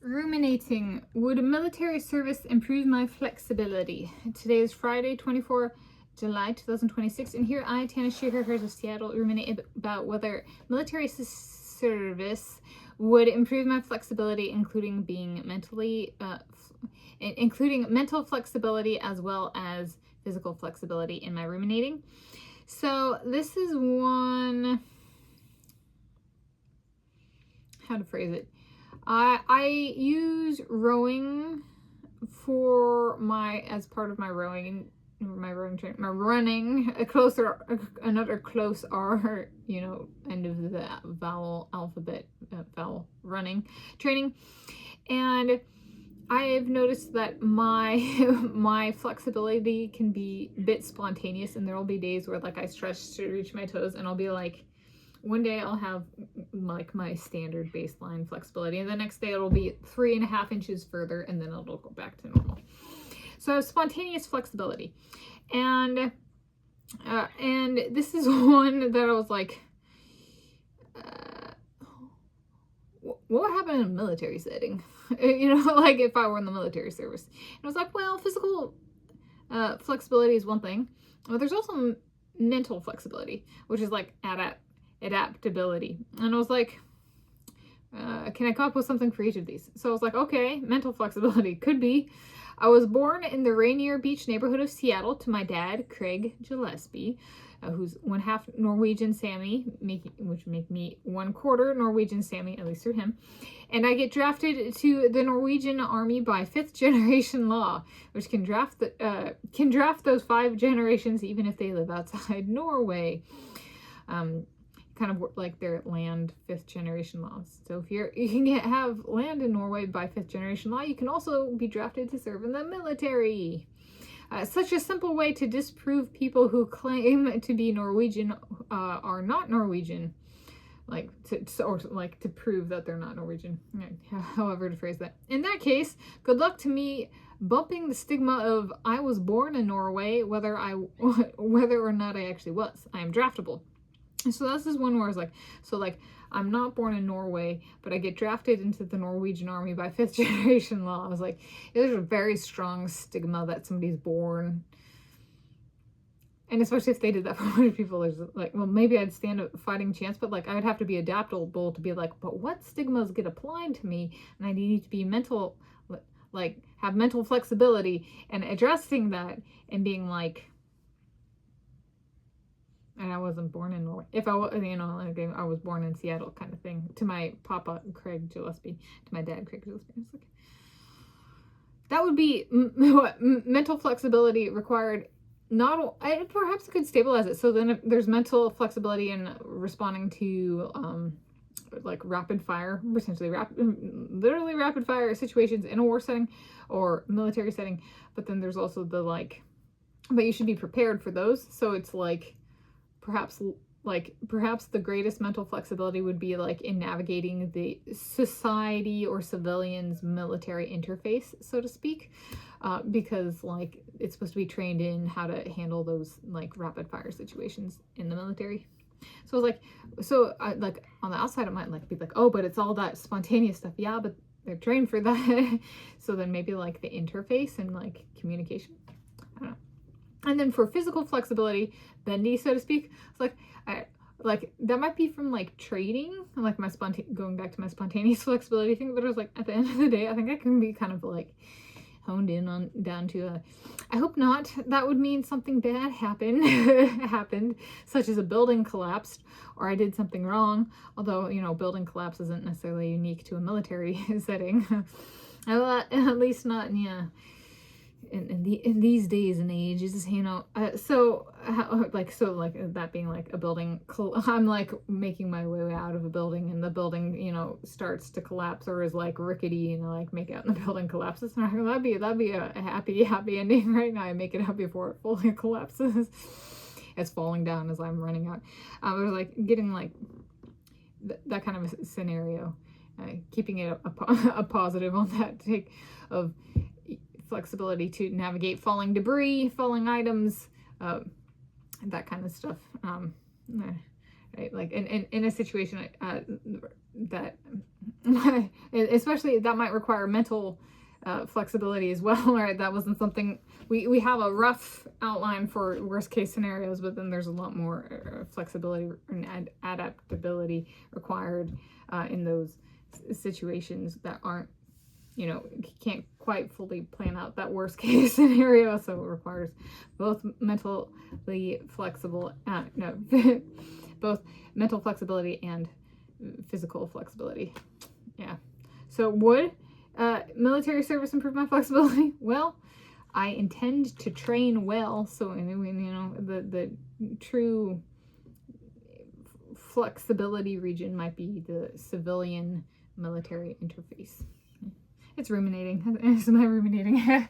Ruminating. Would military service improve my flexibility? Today is Friday, 24 July 2026, and here I, Tanis, Shaker of Seattle, ruminate about whether military service would improve my flexibility, including mental flexibility as well as physical flexibility in my ruminating. So this is one, how to phrase it. I use rowing as part of my rowing training, my running, another close R, end of the vowel alphabet, vowel running training. And I've noticed that my flexibility can be a bit spontaneous, and there will be days where I stretch to reach my toes, and I'll be like, one day I'll have my standard baseline flexibility, and the next day it'll be 3.5 inches further, and then it'll go back to normal. So spontaneous flexibility, and this is one that I was like, what would happen in a military setting? If I were in the military service. And I was like, well, physical flexibility is one thing, but there's also mental flexibility, which is like adaptability. And I was like, can I come up with something for each of these? So I was like, okay, mental flexibility could be, I was born in the Rainier Beach neighborhood of Seattle to my dad, Craig Gillespie, who's 1/2 Norwegian Sami, which make me 1/4 Norwegian Sami, at least through him. And I get drafted to the Norwegian Army by 5th generation law, which can draft those 5 generations even if they live outside Norway. Kind of like their land 5th generation laws. So if you can have land in Norway by 5th generation law, you can also be drafted to serve in the military. Such a simple way to disprove people who claim to be Norwegian are not Norwegian, to prove that they're not Norwegian. However to phrase that. In that case, good luck to me bumping the stigma of I was born in Norway, whether or not I actually was. I am draftable. So this is one where I was like, I'm not born in Norway, but I get drafted into the Norwegian Army by 5th generation law. I was like, there's a very strong stigma that somebody's born. And especially if they did that for 100 people, there's like, well, maybe I'd stand a fighting chance, but I would have to be adaptable to be like, but what stigmas get applied to me? And I need to be have mental flexibility and addressing that and being like, and I wasn't born in Norway. If I was, I was born in Seattle kind of thing. To my papa, Craig Gillespie. To my dad, Craig Gillespie. I was like, that would be what mental flexibility required. Perhaps it could stabilize it. So then if there's mental flexibility in responding to rapid fire, essentially literally rapid fire situations in a war setting or military setting. But then there's also but you should be prepared for those. So it's perhaps the greatest mental flexibility would be in navigating the society or civilians military interface, so to speak, because it's supposed to be trained in how to handle those rapid fire situations in the military. So I was on the outside it might be oh, but it's all that spontaneous stuff. Yeah, but they're trained for that. So then maybe the interface and communication, I don't know. And then for physical flexibility, bendy, so to speak, it's that might be from trading, going back to my spontaneous flexibility thing. But it was at the end of the day, I think I can be kind of honed in on down to I hope not. That would mean something bad happened, such as a building collapsed or I did something wrong. Although building collapse isn't necessarily unique to a military setting, at least not in these days and ages, that being a building, I'm making my way out of a building and the building, starts to collapse or is rickety and make out and the building collapses. That'd be a happy ending right now. I make it out before it fully collapses. It's falling down as I'm running out. I was getting that kind of a scenario, keeping it a positive on that take of flexibility to navigate falling debris, falling items, that kind of stuff. Right? In a situation that Especially that might require mental flexibility as well, right? That wasn't something we have a rough outline for worst case scenarios, but then there's a lot more flexibility and adaptability required in those situations that aren't, can't quite fully plan out that worst case scenario. So it requires both mentally flexible, no, both mental flexibility and physical flexibility. Yeah. So would military service improve my flexibility? Well, I intend to train well, so the true flexibility region might be the civilian military interface. It's ruminating. It's my ruminating.